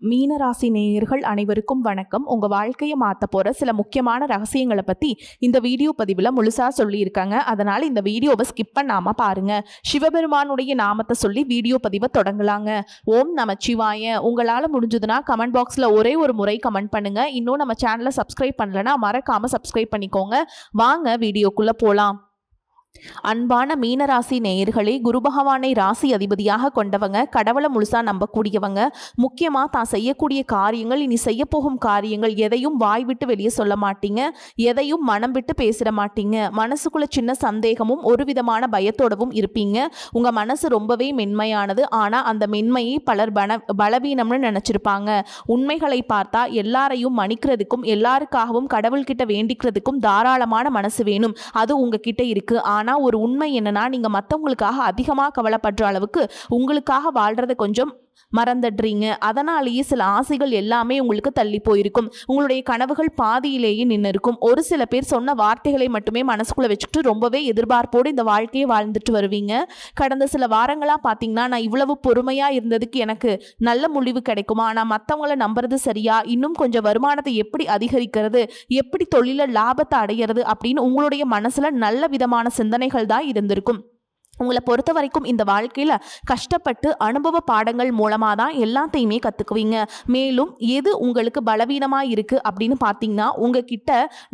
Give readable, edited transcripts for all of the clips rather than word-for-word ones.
மீனராசி நேயர்கள் அனைவருக்கும் வணக்கம். உங்க வாழ்க்கையை மாற்ற போற சில முக்கியமான ரகசியங்களை பத்தி இந்த வீடியோ பதிவில் முழுசா சொல்லியிருக்காங்க. அதனால இந்த வீடியோவை ஸ்கிப் பண்ணாம பாருங்க. சிவபெருமானுடைய நாமத்தை சொல்லி வீடியோ பதிவை தொடங்கலாங்க. ஓம் நமச்சிவாய. உங்களால முடிஞ்சதுன்னா கமெண்ட் பாக்ஸ்ல ஒரே ஒரு முறை கமெண்ட் பண்ணுங்க. இன்னும் நம்ம சேனலை சப்ஸ்கிரைப் பண்ணலன்னா மறக்காம சப்ஸ்கிரைப் பண்ணிக்கோங்க. வாங்க வீடியோக்குள்ள போலாம். அன்பான மீனராசி நேயர்களே, குரு பகவானை ராசி அதிபதியாக கொண்டவங்க, கடவுளை முழுசா நம்பக்கூடியவங்க. முக்கியமா தான் செய்யக்கூடிய காரியங்கள், இனி செய்ய போகும் காரியங்கள் எதையும் வாய் விட்டு வெளியே சொல்ல மாட்டீங்க. எதையும் மனம் விட்டு பேசிட மாட்டீங்க. மனசுக்குள்ள சின்ன சந்தேகமும் ஒரு விதமான பயத்தோடவும் இருப்பீங்க. உங்க மனசு ரொம்பவே மென்மையானது. ஆனா அந்த மென்மையை பலர் பலவீனம்னு நினைச்சிருப்பாங்க. உண்மைகளை பார்த்தா எல்லாரையும் மன்னிக்கிறதுக்கும் எல்லாருக்காகவும் கடவுள்கிட்ட வேண்டிக்கிறதுக்கும் தாராளமான மனசு வேணும். அது உங்ககிட்ட இருக்கு. ஆனால் ஒரு உண்மை என்னன்னா, நீங்கள் மற்றவங்களுக்காக அதிகமாக கவலைப்படுற அளவுக்கு உங்களுக்காக வாழ்கிறத கொஞ்சம் மறந்துடுறீங்க. அதனாலேயே சில ஆசைகள் எல்லாமே உங்களுக்கு தள்ளி போயிருக்கும். உங்களுடைய கனவுகள் பாதியிலேயே நின்று இருக்கும். ஒரு சில பேர் சொன்ன வார்த்தைகளை மட்டுமே மனசுக்குள்ளே வச்சுக்கிட்டு ரொம்பவே எதிர்பார்ப்போடு இந்த வாழ்க்கையை வாழ்ந்துட்டு வருவீங்க. கடந்த சில வாரங்களாக பார்த்தீங்கன்னா, நான் இவ்வளவு பொறுமையாக இருந்ததுக்கு எனக்கு நல்ல முடிவு கிடைக்குமா, நான் மற்றவங்கள நம்புறது சரியா, இன்னும் கொஞ்சம் வருமானத்தை எப்படி அதிகரிக்கிறது, எப்படி தொழில லாபத்தை அடையிறது அப்படின்னு உங்களுடைய மனசுல நல்ல விதமான சிந்தனைகள் தான் இருந்திருக்கும். உங்களை பொறுத்த வரைக்கும் இந்த வாழ்க்கையில் கஷ்டப்பட்டு அனுபவ பாடங்கள் மூலமாக தான் எல்லாத்தையுமே கற்றுக்குவீங்க. மேலும் எது உங்களுக்கு பலவீனமாக இருக்குது அப்படின்னு பார்த்தீங்கன்னா, உங்ககிட்ட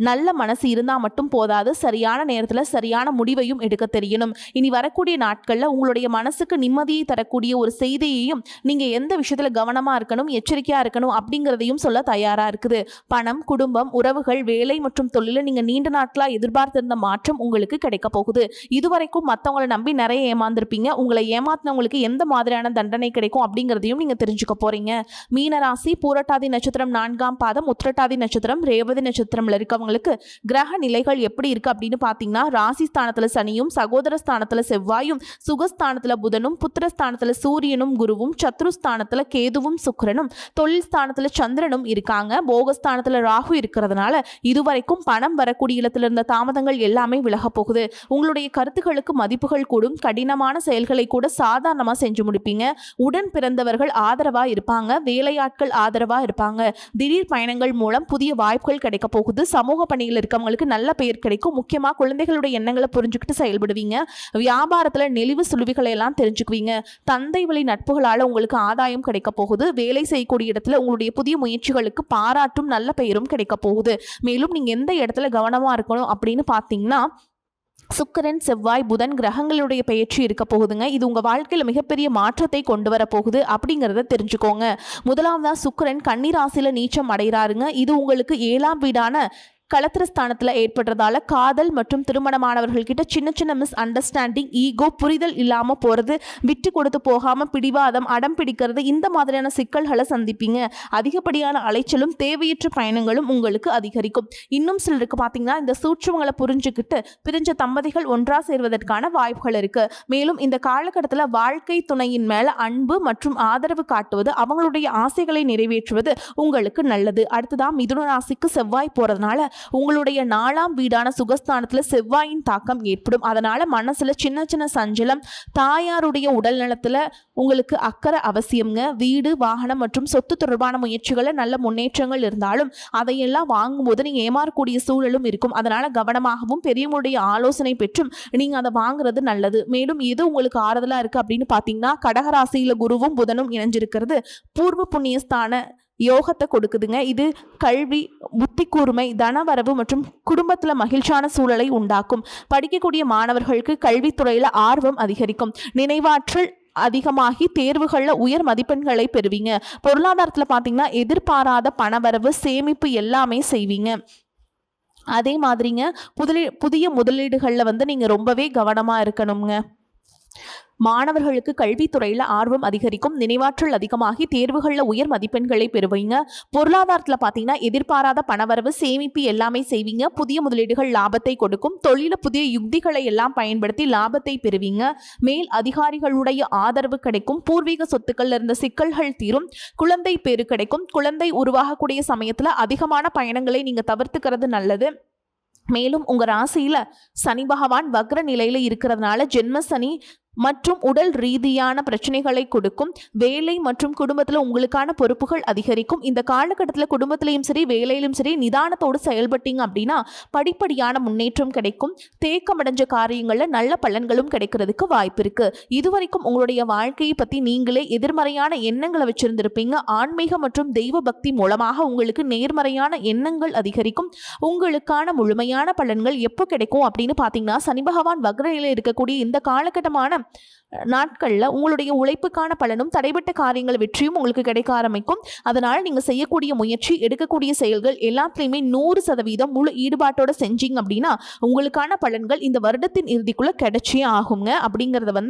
நல்ல மனசு இருந்தால் மட்டும் போதாது, சரியான நேரத்தில் சரியான முடிவையும் எடுக்க தெரியணும். இனி வரக்கூடிய நாட்களில் உங்களுடைய மனசுக்கு நிம்மதியை தரக்கூடிய ஒரு செய்தியையும், நீங்கள் எந்த விஷயத்தில் கவனமாக இருக்கணும், எச்சரிக்கையாக இருக்கணும் அப்படிங்கிறதையும் சொல்ல தயாராக இருக்குது. பணம், குடும்பம், உறவுகள், வேலை மற்றும் தொழிலில் நீங்கள் நீண்ட நாட்களாக எதிர்பார்த்திருந்த மாற்றம் உங்களுக்கு கிடைக்க போகுது. இதுவரைக்கும் மற்றவங்களை நம்பி நிறைய ஏமாந்துருப்பீங்க. உங்களை ஏமாத்தினவங்களுக்கு எந்த மாதிரியான தண்டனை கிடைக்கும் அப்படிங்கிறதையும் நீங்க தெரிஞ்சுக்க போறீங்க. மீனராசி பூரட்டாதி நட்சத்திரம் 4ஆம் பாதம், உத்திரட்டாதி நட்சத்திரம், ரேவதி நட்சத்திரம்ல இருக்கவங்களுக்கு கிரக நிலைகள் எப்படி இருக்கு அப்படின்னு பாத்தீங்கன்னா, ராசி ஸ்தானத்துல சனியும், சகோதர ஸ்தானத்துல செவ்வாயும், சுகஸ்தானத்துல புதனும், புத்திரஸ்தானத்துல சூரியனும் குருவும், சத்ருஸ்தானத்துல கேதுவும் சுக்கிரனும், தொழில் ஸ்தானத்துல சந்திரனும் இருக்காங்க. போகஸ்தானத்துல ராகு இருக்கிறதுனால இதுவரைக்கும் பணம் வரக்கூடிய இடத்துல இருந்த தாமதங்கள் எல்லாமே விலக போகுது. உங்களுடைய கருத்துக்களுக்கு மதிப்புகள் கூடும். கடினமான செயல்களை கூட சாதாரணமா செஞ்சு முடிப்பீங்க. உடன் பிறந்தவர்கள் ஆதரவா இருப்பாங்க. வேலையாட்கள் ஆதரவா இருப்பாங்க. திடீர் பயணங்கள் மூலம் புதிய வாய்ப்புகள் கிடைக்க போகுது. சமூக பணியில் இருக்கவங்களுக்கு நல்ல பெயர் கிடைக்கும். முக்கியமா குழந்தைகளுடைய எண்ணங்களை புரிஞ்சுக்கிட்டு செயல்படுவீங்க. வியாபாரத்துல நெளிவு சுழிவுகளை எல்லாம் தெரிஞ்சுக்குவீங்க. தந்தை வழி நட்புகளால உங்களுக்கு ஆதாயம் கிடைக்க போகுது. வேலை செய்யக்கூடிய இடத்துல உங்களுடைய புதிய முயற்சிகளுக்கு பாராட்டும் நல்ல பெயரும் கிடைக்க போகுது. மேலும் நீங்க எந்த இடத்துல கவனமா இருக்கணும் அப்படின்னு பாத்தீங்கன்னா, சுக்கிரன், செவ்வாய், புதன் கிரகங்களுடைய பெயர்ச்சி இருக்க போகுதுங்க. இது உங்க வாழ்க்கையில மிகப்பெரிய மாற்றத்தை கொண்டு வர போகுது அப்படிங்கிறத தெரிஞ்சுக்கோங்க. முதலாவதா சுக்கிரன் கன்னி ராசியில நீச்சம் அடைகிறாருங்க. இது உங்களுக்கு 7ஆம் வீடான களத்திரஸ்தானத்தில் ஏற்படுறதால காதல் மற்றும் திருமணமானவர்கள் கிட்ட சின்ன சின்ன மிஸ் அண்டர்ஸ்டாண்டிங், ஈகோ, புரிதல் இல்லாமல் போகிறது, விட்டு கொடுத்து போகாமல் பிடிவாதம், அடம் பிடிக்கிறது, இந்த மாதிரியான சிக்கல்களை சந்திப்பீங்க. அதிகப்படியான அலைச்சலும் தேவையற்ற பயணங்களும் உங்களுக்கு அதிகரிக்கும். இன்னும் சிலருக்கு பார்த்தீங்கன்னா, இந்த சூட்சுமங்களை புரிஞ்சுக்கிட்டு பிரிஞ்ச தம்பதிகள் ஒன்றா சேர்வதற்கான வாய்ப்புகள் இருக்கு. மேலும் இந்த காலகட்டத்தில் வாழ்க்கை துணையின் மேல அன்பு மற்றும் ஆதரவு காட்டுவது, அவங்களுடைய ஆசைகளை நிறைவேற்றுவது உங்களுக்கு நல்லது. அடுத்ததான் மிதுன ராசிக்கு செவ்வாய் போறதுனால உங்களுடைய 4ஆம் வீடான சுகஸ்தானத்துல செவ்வாயின் தாக்கம் ஏற்படும். அதனால மனசுல சின்ன சின்ன சஞ்சலம், தாயாருடைய உடல் நலத்துல உங்களுக்கு அக்கறை அவசியம்ங்க. வீடு, வாகனம் மற்றும் சொத்து தொடர்பான முயற்சிகளை நல்ல முன்னேற்றங்கள் இருந்தாலும் அதையெல்லாம் வாங்கும்போது நீங்க ஏமாறக்கூடிய சூழலும் இருக்கும். அதனால கவனமாகவும் பெரியவங்களுடைய ஆலோசனை பெற்றும் நீங்க அதை வாங்குறது நல்லது. மேலும் எது உங்களுக்கு ஆறுதலா இருக்கு அப்படின்னு பாத்தீங்கன்னா, கடகராசியில குருவும் புதனும் இணைஞ்சிருக்கிறது பூர்வ புண்ணியஸ்தான யோகத்தை கொடுக்குதுங்க. இது கல்வி, புத்தி கூர்மை, தனவரவு மற்றும் குடும்பத்துல மகிழ்ச்சியான சூழலை உண்டாக்கும். படிக்கக்கூடிய மாணவர்களுக்கு கல்வித்துறையில ஆர்வம் அதிகரிக்கும். நினைவாற்றல் அதிகமாகி தேர்வுகளில் உயர் மதிப்பெண்களை பெறுவீங்க. பொருளாதாரத்தில் பார்த்தீங்கன்னா, எதிர்பாராத பணவரவு, சேமிப்பு எல்லாமே செய்வீங்க. அதே மாதிரிங்க புதிய முதலீடுகளில் நீங்கள் ரொம்பவே கவனமாக இருக்கணுங்க. மாணவர்களுக்கு கல்வித்துறையில் ஆர்வம் அதிகரிக்கும். நினைவாற்றல் அதிகமாகி தேர்வுகளில் உயர் மதிப்பெண்களை பெறுவீங்க. பொருளாதாரத்தில் பார்த்தீங்கன்னா, எதிர்பாராத பணவரவு, சேமிப்பு எல்லாமே செய்வீங்க. புதிய முதலீடுகள் லாபத்தை கொடுக்கும். தொழில புதிய யுக்திகளை எல்லாம் பயன்படுத்தி லாபத்தை பெறுவீங்க. மேல் அதிகாரிகளுடைய ஆதரவு கிடைக்கும். பூர்வீக சொத்துக்கள்ல இருந்த சிக்கல்கள் தீரும். குழந்தை பேரு கிடைக்கும். குழந்தை உருவாகக்கூடிய சமயத்தில் அதிகமான பயணங்களை நீங்க தவிர்த்துக்கிறது நல்லது. மேலும் உங்க ராசியில சனி பகவான் வக்ர நிலையில இருக்கிறதுனால ஜென்ம சனி மற்றும் உடல் ரீதியான பிரச்சனைகளை கொடுக்கும். வேலை மற்றும் குடும்பத்தில் உங்களுக்கான பொறுப்புகள் அதிகரிக்கும். இந்த காலகட்டத்தில் குடும்பத்திலையும் சரி வேலையிலும் சரி நிதானத்தோடு செயல்பட்டீங்க அப்படின்னா படிப்படியான முன்னேற்றம் கிடைக்கும். தேக்கமடைஞ்ச காரியங்களில் நல்ல பலன்களும் கிடைக்கிறதுக்கு வாய்ப்பு இருக்கு. இதுவரைக்கும் உங்களுடைய வாழ்க்கையை பற்றி நீங்களே எதிர்மறையான எண்ணங்களை வச்சிருந்திருப்பீங்க. ஆன்மீக மற்றும் தெய்வ பக்தி மூலமாக உங்களுக்கு நேர்மறையான எண்ணங்கள் அதிகரிக்கும். உங்களுக்கான முழுமையான பலன்கள் எப்போ கிடைக்கும் அப்படின்னு பார்த்தீங்கன்னா சனி பகவான் வக்ரநிலையில் இருக்கக்கூடிய இந்த காலகட்டமான நாட்களில் உங்களுடைய உழைப்புக்கான பலனும் தடைபட்ட காரியங்கள் வெற்றியும் உங்களுக்கு கிடைக்க ஆரம்பிக்கும். அதனால் நீங்கள் செய்யக்கூடிய முயற்சி எடுக்கக்கூடிய செயல்கள் எல்லாத்துலேயுமே 100% முழு ஈடுபாட்டோட செஞ்சீங்க அப்படின்னா உங்களுக்கான பலன்கள் இந்த வருடத்தின் இறுதிக்குள்ளே கிடைச்சே ஆகுங்க. அப்படிங்கிறத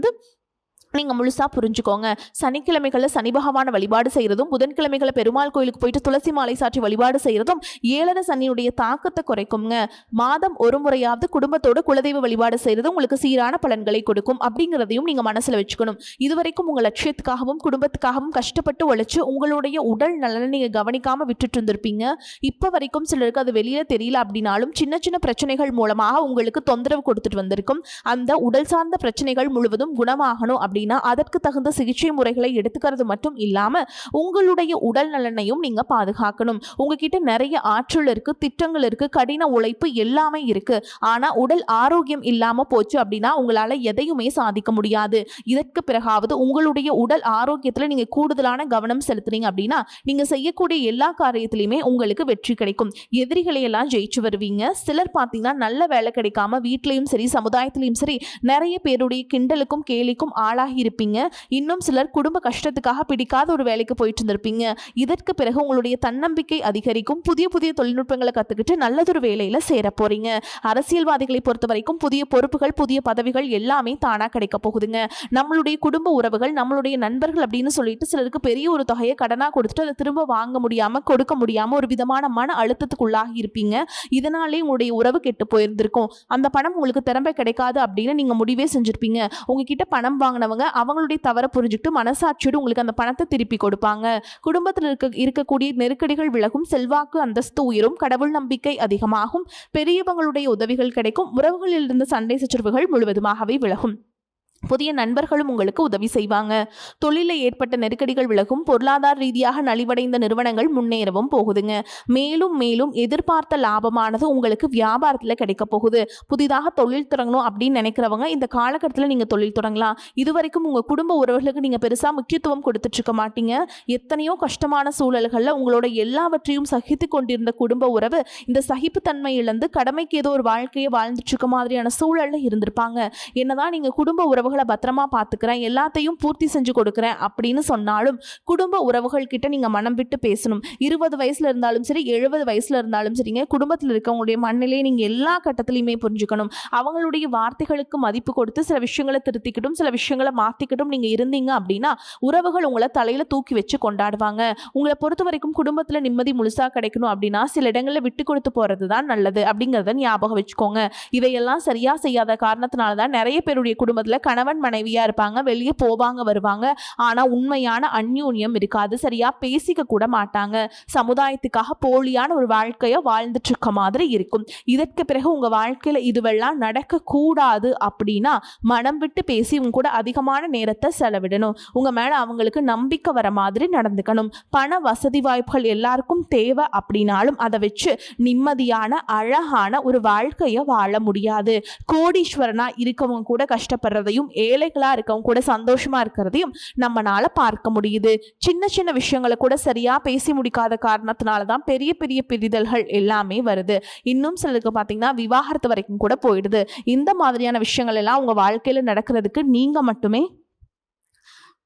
நீங்கள் முழுசாக புரிஞ்சுக்கோங்க. சனிக்கிழமைகளில் சனி பகவானை வழிபாடு செய்கிறதும் புதன்கிழமைகளை பெருமாள் கோயிலுக்கு போயிட்டு துளசி மாலை சாற்றி வழிபாடு செய்கிறதும் ஏழரை சனியுடைய தாக்கத்தை குறைக்குங்க. மாதம் ஒரு முறையாவது குடும்பத்தோட குலதெய்வ வழிபாடு செய்கிறது உங்களுக்கு சீரான பலன்களை கொடுக்கும் அப்படிங்கிறதையும் நீங்கள் மனசில் வச்சுக்கணும். இதுவரைக்கும் உங்கள் லட்சியத்துக்காகவும் குடும்பத்துக்காகவும் கஷ்டப்பட்டு உழைச்சி உங்களுடைய உடல் நலனை நீங்கள் கவனிக்காமல் விட்டுட்டு இருந்திருப்பீங்க. இப்போ வரைக்கும் சிலருக்கு அது வெளியில் தெரியல அப்படின்னாலும் சின்ன சின்ன பிரச்சனைகள் மூலமாக உங்களுக்கு தொந்தரவு கொடுத்துட்டு வந்திருக்கும். அந்த உடல் சார்ந்த பிரச்சனைகள் முழுவதும் குணமாகணும் அப்படின்னா அதற்கு தகுந்த சிகிச்சை முறைகளை எடுத்துக்கிறது மட்டும் இல்லாம உங்களுடைய உடல் நலனையும் நீங்க பாதுகாக்கணும். உங்ககிட்ட நிறைய ஆற்றல் இருக்கு, திட்டங்கள் இருக்கு, கடின உழைப்பு எல்லாமே இருக்கு. ஆனா உடல் ஆரோக்கியம் இல்லாம போச்சு அப்படின்னா உங்களால எதையுமே சாதிக்க முடியாது. இதற்கு பிறகாவது உங்களுடைய உடல் ஆரோக்கியத்துல நீங்க கூடுதலான கவனம் செலுத்துறீங்க அப்படின்னா நீங்க செய்யக்கூடிய எல்லா காரியத்திலையுமே உங்களுக்கு வெற்றி கிடைக்கும். எதிரிகளை எல்லாம் ஜெயிச்சு வருவீங்க. சிலர் பார்த்தீங்கன்னா நல்ல வேலை கிடைக்காம வீட்லயும் சரி சமுதாயத்திலையும் சரி நிறைய பேருடைய கிண்டலுக்கும் கேலிக்கும் ஆளாகி இருப்பீங்க. இன்னும் சிலர் குடும்ப கஷ்டத்துக்காக பிடிக்காத ஒரு வேலைக்கு போயிட்டு இருந்திருப்பீங்க. இதற்கு பிறகு உங்களுடைய தன்னம்பிக்கை அதிகரிக்கும். புதிய புதிய தொழில்நுட்பங்களை கத்துக்கிட்டு நல்லதொரு வேலையில சேர போறீங்க. அரசியல்வாதிகளை பொறுத்த வரைக்கும் புதிய பொறுப்புகள் புதிய பதவிகள் எல்லாமே தானா கிடைக்க போகுதுங்க. நம்மளுடைய குடும்ப உறவுகள் நம்மளுடைய நண்பர்கள் அப்படின்னு சொல்லிட்டு சிலருக்கு பெரிய ஒரு தொகையை கடனா கொடுத்துட்டு அதை திரும்ப வாங்க முடியாம கொடுக்க முடியாம ஒரு விதமான மன அழுத்தத்துக்குள்ளாகி இருப்பீங்க. இதனாலே உங்களுடைய உறவு கெட்டு போயிருந்திருக்கும். அந்த பணம் உங்களுக்கு திரும்ப கிடைக்காது அப்படின்னு நீங்க முடிவே செஞ்சிருப்பீங்க. உங்ககிட்ட பணம் வாங்கினவங்க அவங்களுடைய தவறை புரிஞ்சுக்கிட்டு மனசாட்சியோடு உங்களுக்கு அந்த பணத்தை திருப்பி கொடுப்பாங்க. குடும்பத்தில் இருக்கக்கூடிய நெருக்கடிகள் விலகும். செல்வாக்கு அந்தஸ்து உயரும். கடவுள் நம்பிக்கை அதிகமாகும். பெரியவங்களுடைய உதவிகள் கிடைக்கும். உறவுகளில் இருந்த சண்டை சச்சரவுகள் முழுவதுமாகவே விலகும். புதிய நண்பர்களும் உங்களுக்கு உதவி செய்வாங்க. தொழிலில் ஏற்பட்ட நெருக்கடிகள் விலகும். பொருளாதார ரீதியாக நலிவடைந்த நிறுவனங்கள் முன்னேறவும் போகுதுங்க. மேலும் மேலும் எதிர்பார்த்த லாபமானது உங்களுக்கு வியாபாரத்தில் கிடைக்க போகுது. புதிதாக தொழில் தொடங்கணும் அப்படின்னு நினைக்கிறவங்க இந்த காலகட்டத்தில் நீங்கள் தொழில் தொடங்கலாம். இதுவரைக்கும் உங்கள் குடும்ப உறவுகளுக்கு நீங்கள் பெருசாக முக்கியத்துவம் கொடுத்துட்டு இருக்க மாட்டீங்க. எத்தனையோ கஷ்டமான சூழல்களில் உங்களோட எல்லாவற்றையும் சகித்து கொண்டிருந்த குடும்ப உறவு இந்த சகிப்புத்தன்மை இழந்து கடமைக்கு ஏதோ ஒரு வாழ்க்கையை வாழ்ந்துட்டு இருக்க மாதிரியான சூழலில் இருந்திருப்பாங்க. என்னதான் நீங்கள் குடும்ப உறவுகளை பத்திரமா பார்த்துக்கிறேன், எல்லாத்தையும் பூர்த்தி செஞ்சு கொடுக்குறேன் அப்படின்னு சொன்னாலும் குடும்ப உறவுகள் கிட்ட நீங்க மனம் விட்டு பேசணும். 20 வயசுல இருந்தாலும் சரி 70 வயசுல இருந்தாலும் சரிங்க, குடும்பத்தில் இருக்கவங்களுடைய மண்ணிலே நீங்க எல்லா கட்டத்திலையுமே புரிஞ்சுக்கணும். அவங்களுடைய வார்த்தைகளுக்கு மதிப்பு கொடுத்து சில விஷயங்களை திருத்திக்கிட்டும் சில விஷயங்களை மாத்திக்கிட்டும் நீங்க இருந்தீங்க அப்படின்னா உறவுகள் உங்களை தலையில தூக்கி வச்சு கொண்டாடுவாங்க. உங்களை பொறுத்த வரைக்கும் குடும்பத்துல நிம்மதி முழுசா கிடைக்கணும் அப்படின்னா சில இடங்களில் விட்டு கொடுத்து போறது தான் நல்லது அப்படிங்கிறத ஞாபகம் வச்சுக்கோங்க. இதையெல்லாம் சரியா செய்யாத காரணத்தினாலதான் நிறைய பேருடைய குடும்பத்துல கணவன் மனைவியா இருப்பாங்க, வெளியே போவாங்க வருவாங்க, ஆனா உண்மையான அந்யோன்யம் இருக்காது. சரியா பேசிக்க கூட மாட்டாங்க. சமுதாயத்துக்காக போலியான ஒரு வாழ்க்கைய வாழ்ந்துட்டு இருக்க மாதிரி இருக்கும். இதற்கு பிறகு உங்க வாழ்க்கையில இதுவெல்லாம் நடக்க கூடாது அப்படின்னா மனம் விட்டு பேசி உங்க கூட அதிகமான நேரத்தை செலவிடணும். உங்க மேல அவங்களுக்கு நம்பிக்கை வர மாதிரி நடந்துக்கணும். பண வசதி வாய்ப்புகள் எல்லாருக்கும் தேவை அப்படின்னாலும் அதை வச்சு நிம்மதியான அழகான ஒரு வாழ்க்கைய வாழ முடியாது. கோடீஸ்வரனா இருக்கவங்க கூட கஷ்டப்படுறதையும் ஏழைகளா இருக்கவங்க கூட சந்தோஷமா இருக்கிறதையும் நம்மளால பார்க்க முடியுது. சின்ன சின்ன விஷயங்களை கூட சரியா பேசி முடிக்காத காரணத்தினாலதான் பெரிய பெரிய பிரிதல்கள் எல்லாமே வருது. இன்னும் சிலருக்கு பார்த்தீங்கன்னா விவாகரத்து வரைக்கும் கூட போயிடுது. இந்த மாதிரியான விஷயங்கள் எல்லாம் உங்க வாழ்க்கையில நடக்கிறதுக்கு நீங்க மட்டுமே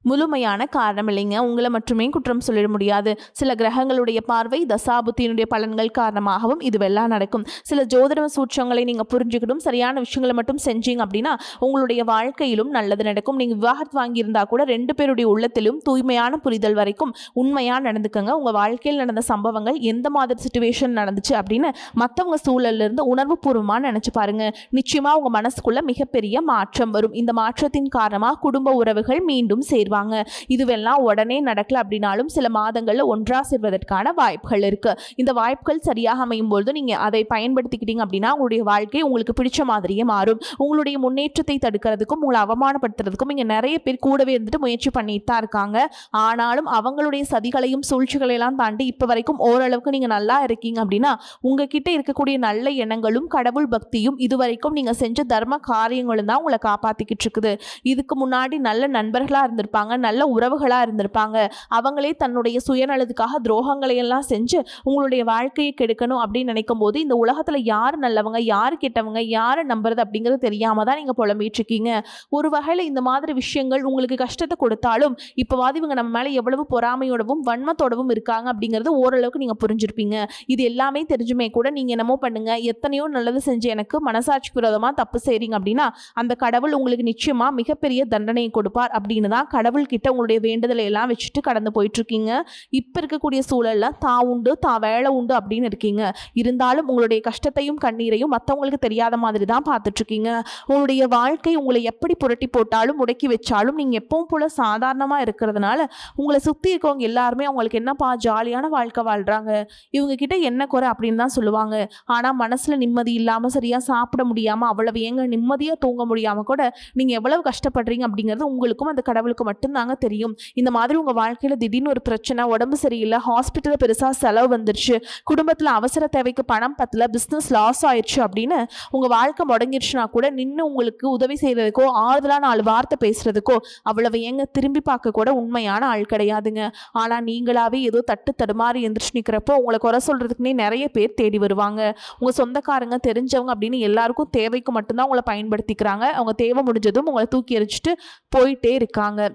முழுமையான காரணம் இல்லைங்க. உங்களை மட்டுமே குற்றம் சொல்லிட முடியாது. சில கிரகங்களுடைய பார்வை தசாபுத்தியினுடைய பலன்கள் காரணமாகவும் இதுவெல்லாம் நடக்கும். சில ஜோதிட சூட்சங்களை நீங்கள் புரிஞ்சுக்கிட்டும் சரியான விஷயங்களை மட்டும் செஞ்சீங்க அப்படின்னா உங்களுடைய வாழ்க்கையிலும் நல்லது நடக்கும். நீங்கள் விவாகரத்து வாங்கியிருந்தா கூட 2 பேருடைய உள்ளத்திலும் தூய்மையான புரிதல் வரைக்கும் உண்மையாக நடந்துக்கங்க. உங்கள் வாழ்க்கையில் நடந்த சம்பவங்கள் எந்த மாதிரி சிச்சுவேஷன் நடந்துச்சு அப்படின்னு மற்றவங்க சூழலிருந்து உணர்வு பூர்வமாக நினச்சி பாருங்க. நிச்சயமாக உங்கள் மனசுக்குள்ள மிகப்பெரிய மாற்றம் வரும். இந்த மாற்றத்தின் காரணமாக குடும்ப உறவுகள் மீண்டும் சேர்வாங்க. சேருவாங்க. இதுவெல்லாம் உடனே நடக்கல அப்படின்னாலும் சில மாதங்கள்ல ஒன்றா சேர்வதற்கான வாய்ப்புகள் இருக்கு. இந்த வாய்ப்புகள் சரியாக அமையும் பொழுது நீங்க அதை பயன்படுத்திக்கிட்டீங்க அப்படின்னா உங்களுடைய வாழ்க்கை உங்களுக்கு பிடிச்ச மாதிரியே மாறும். உங்களுடைய முன்னேற்றத்தை தடுக்கிறதுக்கும் உங்களை அவமானப்படுத்துறதுக்கும் இங்க நிறைய பேர் கூடவே இருந்துட்டு முயற்சி பண்ணிட்டு தான் இருக்காங்க. ஆனாலும் அவங்களுடைய சதிகளையும் சூழ்ச்சிகளையெல்லாம் தாண்டி இப்ப வரைக்கும் ஓரளவுக்கு நீங்க நல்லா இருக்கீங்க அப்படின்னா உங்ககிட்ட இருக்கக்கூடிய நல்ல எண்ணங்களும் கடவுள் பக்தியும் இதுவரைக்கும் நீங்க செஞ்ச தர்ம காரியங்களும் தான் உங்களை காப்பாத்திக்கிட்டு இருக்குது. இதுக்கு முன்னாடி நல்ல நண்பர்களா இருந்திருப்பாங்க, நல்ல உறவுகளா இருந்திருப்பாங்க. அவங்களே தன்னுடைய சுயநலத்துக்காக துரோகங்களை எல்லாம் செஞ்சு உங்களுடைய வாழ்க்கையை கெடுக்கணும் அப்படின்னு நினைக்கும் போது இந்த உலகத்துல யார் நல்லவங்க யார் கெட்டவங்க யாரை நம்புறது அப்படிங்கிறது தெரியாம தான் நீங்க புலம்பிட்டு இருக்கீங்க. ஒரு வகையில இந்த மாதிரி விஷயங்கள் உங்களுக்கு கஷ்டத்தை கொடுத்தாலும் இப்பவாது இவங்க நம்ம மேல எவ்வளவு பொறாமையோடவும் வன்மத்தோடவும் இருக்காங்க அப்படிங்கிறது ஓரளவுக்கு நீங்க புரிஞ்சிருப்பீங்க. இது எல்லாமே தெரிஞ்சுமே கூட நீங்க என்னமோ பண்ணுங்க, எத்தனையோ நல்லது செஞ்சு எனக்கு மனசாட்சி விரோதமா தப்பு செய்றீங்க அப்படின்னா அந்த கடவுள் உங்களுக்கு நிச்சயமா மிகப்பெரிய தண்டனையை கொடுப்பார் அப்படின்னு தான் கடவுள் கிட்ட உங்களுடைய வேண்டுதலை எல்லாம் வச்சுட்டு கடந்து போயிட்டு இருக்கீங்க. இப்ப இருக்கக்கூடிய சூழல்ல தான் உண்டு தான் வேலை உண்டு அப்படின்னு இருக்கீங்க. இருந்தாலும் உங்களுடைய கஷ்டத்தையும் கண்ணீரையும் மற்றவங்களுக்கு தெரியாத மாதிரி தான் பார்த்துட்டு இருக்கீங்க. உங்களுடைய வாழ்க்கை உங்களை எப்படி புரட்டி போட்டாலும் முடக்கி வச்சாலும் நீங்க எப்பவும் போல சாதாரணமா இருக்கிறதுனால உங்களை சுத்தி இருக்கவங்க எல்லாருமே அவங்களுக்கு என்னப்பா ஜாலியான வாழ்க்கை வாழ்றாங்க, இவங்க கிட்ட என்ன குறை அப்படின்னு தான் சொல்லுவாங்க. ஆனா மனசுல நிம்மதி இல்லாம சரியா சாப்பிட முடியாம அவ்வளவு ஏங்க நிம்மதியா தூங்க முடியாம கூட நீங்க எவ்வளவு கஷ்டப்படுறீங்க அப்படிங்கிறது உங்களுக்கும் அந்த கடவுளுக்கு மட்டும்தாங்க தெரியும். இந்த மாதிரி உங்க வாழ்க்கையில திடீர்னு ஒரு பிரச்சனை, உடம்பு சரியில்லை, ஹாஸ்பிட்டல்ல பெருசா செலவு வந்துருச்சு, குடும்பத்துல அவசர தேவைக்கு பணம் பத்தல, பிசினஸ் லாஸ் ஆயிடுச்சு அப்படின்னு உங்க வாழ்க்கை முடங்கிருச்சுன்னா கூட நின்று உங்களுக்கு உதவி செய்யறதுக்கோ ஆறுதலா 4 வார்த்தை பேசுறதுக்கோ அவ்வளவு ஏங்க திரும்பி பார்க்க கூட உண்மையான ஆள் கிடையாதுங்க. ஆனா நீங்களாவே ஏதோ தட்டு தடுமாறி எந்திரிச்சு நிக்கிறப்போ உங்களை குறை சொல்றதுக்குன்னே நிறைய பேர் தேடி வருவாங்க. உங்க சொந்தக்காரங்க தெரிஞ்சவங்க அப்படின்னு எல்லாருக்கும் தேவைக்கு மட்டும்தான் உங்களை பயன்படுத்திக்கிறாங்க. அவங்க தேவை முடிஞ்சதும் உங்களை தூக்கி எறிஞ்சிட்டு போயிட்டே இருக்காங்க.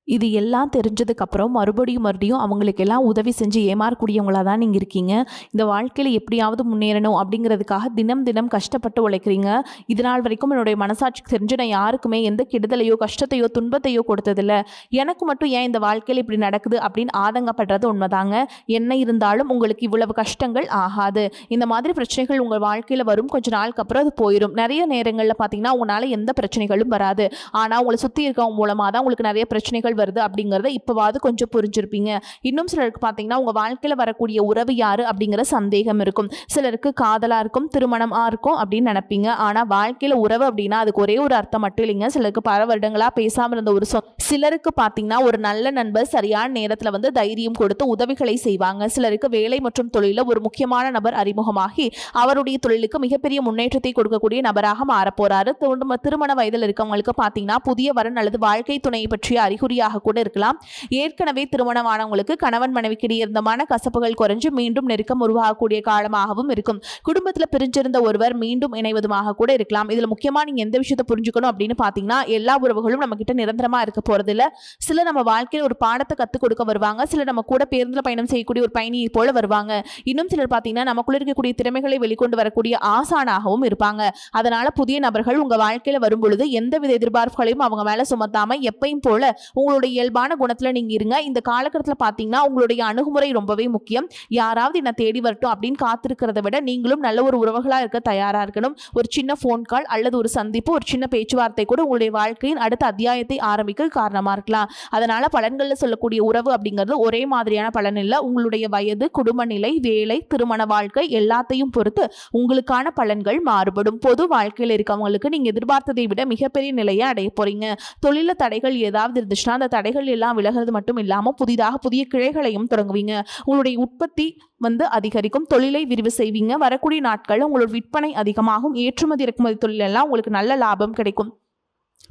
இது எல்லாம் தெரிஞ்சதுக்கப்புறம் மறுபடியும் அவங்களுக்கு எல்லாம் உதவி செஞ்சு ஏமாறக்கூடியவங்களாக தான் நீங்கள் இருக்கீங்க. இந்த வாழ்க்கையில் எப்படியாவது முன்னேறணும் அப்படிங்கிறதுக்காக தினம் தினம் கஷ்டப்பட்டு உழைக்கிறீங்க. இது நாள் வரைக்கும் என்னுடைய மனசாட்சிக்கு தெரிஞ்சு நான் யாருக்குமே எந்த கெடுதலையோ கஷ்டத்தையோ துன்பத்தையோ கொடுத்ததில்லை, எனக்கு மட்டும் ஏன் இந்த வாழ்க்கையில் இப்படி நடக்குது அப்படின்னு ஆதங்கப்படுறது உண்மைதாங்க. என்ன இருந்தாலும் உங்களுக்கு இவ்வளவு கஷ்டங்கள் ஆகாது. இந்த மாதிரி பிரச்சனைகள் உங்கள் வாழ்க்கையில் வரும், கொஞ்ச நாளுக்கு அப்புறம் அது போயிடும். நிறைய நேரங்களில் பார்த்தீங்கன்னா உங்களால் எந்த பிரச்சனைகளும் வராது. ஆனால் உங்களை சுற்றி இருக்கவங்க மூலமாக தான் உங்களுக்கு நிறைய பிரச்சனைகள் வருது அப்படிங்கறத இப்பவாது கொஞ்சம் புரிஞ்சிருப்பீங்க. இன்னும் சிலருக்கு பாத்தீங்கன்னா உங்க வாழ்க்கையில வரக்கூடிய உறவு யாரு அப்படிங்கிற சந்தேகம் இருக்கும். சிலருக்கு காதலா இருக்கும், திருமணமா இருக்கும் அப்படின்னு நினைப்பீங்க. ஆனா வாழ்க்கையில உறவு அப்படின்னா அதுக்கு ஒரே ஒரு அர்த்தம் மட்டும் இல்லைங்க. சிலருக்கு பல வருடங்களா பேசாம இருந்த ஒரு சிலருக்கு பாத்தீங்கன்னா ஒரு நல்ல நண்பர் சரியான நேரத்துல வந்து தைரியம் கொடுத்து உதவிகளை செய்வாங்க. சிலருக்கு வேலை மற்றும் தொழில ஒரு முக்கியமான நபர் அறிமுகமாகி அவருடைய தொழிலுக்கு மிகப்பெரிய முன்னேற்றத்தை கொடுக்கக்கூடிய நபராக மாறப்போறாரு. திருமண வயதில் இருக்கவங்களுக்கு பாத்தீங்கன்னா புதிய வரன் அல்லது வாழ்க்கை துணையை பற்றிய அறிகுறியாக கூட இருக்கலாம். ஏற்கனவே திருமணமானவங்களுக்கு கணவன் மனைவிக்கிடையே இருந்த மன கசப்புகள் குறைஞ்சு மீண்டும் நெருக்கம் உருவாகக்கூடிய காலமாகவும் இருக்கும். குடும்பத்தில் பிரிஞ்சிருந்த ஒருவர் மீண்டும் இணைவதுமாக கூட இருக்கலாம். இதுல முக்கியமா நீங்க எந்த விஷயத்தை புரிஞ்சுக்கணும் அப்படின்னு பாத்தீங்கன்னா எல்லா உறவுகளும் நம்ம கிட்ட நிரந்தரமா இருக்க போறது இல்ல. சில நம்ம வாழ்க்கையில் ஒரு பாடத்தை கத்துக் கொடுக்க வருவாங்க, சில நம்ம கூட பேருந்துல பயணம் செய்யக்கூடிய ஒரு பயணியை போல வருவாங்க. இன்னும் சிலர் பாத்தீங்கன்னா நமக்குள்ள இருக்கக்கூடிய திறமைகளை வெளிக்கொண்டு வரக்கூடிய ஆசானாகவும் இருப்பாங்க. அதனால புதிய நபர்கள் உங்க வாழ்க்கையில வரும் பொழுது எந்தவித எதிர்பார்ப்புகளையும் அவங்க மேல சுமத்தாம எப்பயும் போல உங்களுடைய இயல்பான குணத்துல நீங்க இருங்க. இந்த காலகட்டத்தில் பாத்தீங்கன்னா உங்களுடைய அணுகுமுறை ரொம்பவே முக்கியம். யாராவது என்ன தேடி வரட்டும் அப்படின்னு காத்திருக்கிறத விட நீங்களும் நல்ல ஒரு உறவுகளா இருக்க தயாரா இருக்கணும். ஒரு சின்ன போன் கால் அல்லது ஒரு சந்திப்பு, ஒரு சின்ன பேச்சுவார்த்தை கூட உங்களுடைய வாழ்க்கையின் அடுத்த அத்தியாயத்தை ஆரம்பிக்க காரணமா இருக்கலாம். அதனால பலன்கள்ல சொல்லக்கூடிய உறவு அப்படிங்கிறது ஒரே மாதிரியான பலன் இல்ல. உங்களுடைய வயது, குடும்ப நிலை, வேலை, திருமண வாழ்க்கை எல்லாத்தையும் பொறுத்து உங்களுக்கான பலன்கள் மாறுபடும். பொது வாழ்க்கையில் இருக்கவங்களுக்கு நீங்க எதிர்பார்த்ததை விட மிகப்பெரிய நிலையை அடைய போறீங்க. தொழில தடைகள் ஏதாவது இருந்துச்சுன்னா அந்த தடைகள் எல்லாம் விலகிறது மட்டும் இல்லாம புதிய கிளைகளையும் தொடங்குவீங்க. உங்களுடைய உற்பத்தி அதிகரிக்கும், தொழிலை விரிவு செய்வீங்க. வரக்கூடிய நாட்கள் உங்களோட விற்பனை அதிகமாகும். ஏற்றுமதி இறக்குமதி தொழில் எல்லாம் உங்களுக்கு நல்ல லாபம் கிடைக்கும்.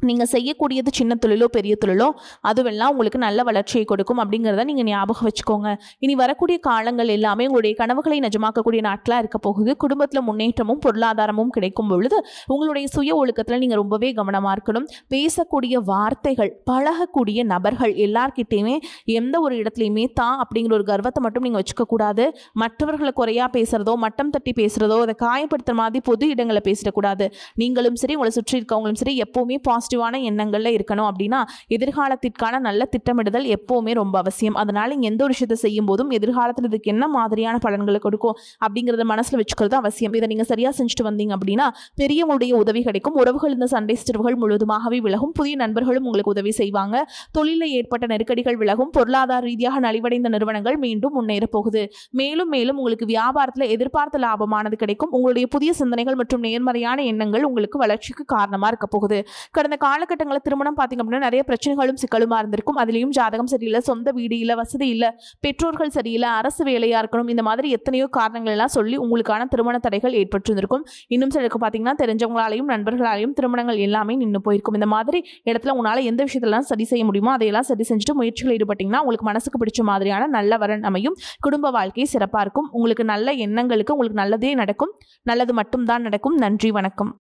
நீங்கள் செய்யக்கூடியது சின்ன தொழிலோ பெரிய தொழிலோ அதுவெல்லாம் உங்களுக்கு நல்ல வளர்ச்சியை கொடுக்கும் அப்படிங்கிறத நீங்கள் ஞாபகம் வச்சுக்கோங்க. இனி வரக்கூடிய காலங்கள் எல்லாமே உங்களுடைய கனவுகளை நிஜமாக்கக்கூடிய நாட்களாக இருக்க போகுது. குடும்பத்தில் முன்னேற்றமும் பொருளாதாரமும் கிடைக்கும் பொழுது உங்களுடைய சுய ஒழுக்கத்தில் நீங்கள் ரொம்பவே கவனமாக இருக்கணும். பேசக்கூடிய வார்த்தைகள், பழகக்கூடிய நபர்கள் எல்லார்கிட்டையுமே எந்த ஒரு இடத்துலையுமே தான் அப்படிங்கிற ஒரு கர்வத்தை மட்டும் நீங்கள் வச்சுக்கக்கூடாது. மற்றவர்களை குறையா பேசுகிறதோ மட்டம் தட்டி பேசுகிறதோ அதை காயப்படுத்துகிற மாதிரி பொது இடங்களை பேசிடக்கூடாது. நீங்களும் சரி உங்களை சுற்றி இருக்கவங்களும் சரி எப்போவுமே பாசிட்டிவான எண்ணங்களில் இருக்கணும் அப்படின்னா எதிர்காலத்திற்கான நல்ல திட்டமிடுதல் எப்போவுமே ரொம்ப அவசியம். அதனால் நீங்கள் எந்த ஒரு விஷயத்தை செய்யும் போதும் எதிர்காலத்தில் இதுக்கு என்ன மாதிரியான பலன்களை கொடுக்கும் அப்படிங்கிறத மனசில் வச்சுக்கிறது அவசியம். இதை நீங்கள் சரியாக செஞ்சுட்டு வந்தீங்க அப்படின்னா பெரியவங்களுடைய உதவி கிடைக்கும். உறவுகள் இந்த சண்டை சிற்றவுகள் முழுவதுமாகவே விலகும். புதிய நண்பர்களும் உங்களுக்கு உதவி செய்வாங்க. தொழிலில் ஏற்பட்ட நெருக்கடிகள் விலகும். பொருளாதார ரீதியாக நலிவடைந்த நிறுவனங்கள் மீண்டும் முன்னேற போகுது. மேலும் மேலும் உங்களுக்கு வியாபாரத்தில் எதிர்பார்த்த லாபமானது கிடைக்கும். உங்களுடைய புதிய சிந்தனைகள் மற்றும் நேர்மறையான எண்ணங்கள் உங்களுக்கு வளர்ச்சிக்கு காரணமாக இருக்க போகுது. கடந்த காலகட்டங்களில் திருமணம் பார்த்தீங்க அப்படின்னா நிறைய பிரச்சனைகளும் சிக்கலுமா இருந்திருக்கும். அதுலேயும் ஜாதகம் சரியில்லை, சொந்த வீடு இல்லை, வசதி இல்லை, பெற்றோர்கள் சரியில்லை, அரசு வேலையாக இருக்கணும், இந்த மாதிரி எத்தனையோ காரணங்கள் எல்லாம் சொல்லி உங்களுக்கான திருமண தடைகள் ஏற்பட்டிருந்திருக்கும். இன்னும் சிலருக்கு பார்த்தீங்கன்னா தெரிஞ்சவங்களாலையும் நண்பர்களாலையும் திருமணங்கள் எல்லாமே நின்று போயிருக்கும். இந்த மாதிரி இடத்துல உங்களால் எந்த விஷயத்தெல்லாம் சரி செய்ய முடியுமோ அதையெல்லாம் சரி செஞ்சுட்டு முயற்சிகள் ஈடுபட்டீங்கன்னா உங்களுக்கு மனசுக்கு பிடிச்ச மாதிரியான நல்ல வரன் அமையும். குடும்ப வாழ்க்கை சிறப்பாக இருக்கும். உங்களுக்கு நல்ல எண்ணங்களுக்கு உங்களுக்கு நல்லதே நடக்கும். நல்லது மட்டும்தான் நடக்கும். நன்றி, வணக்கம்.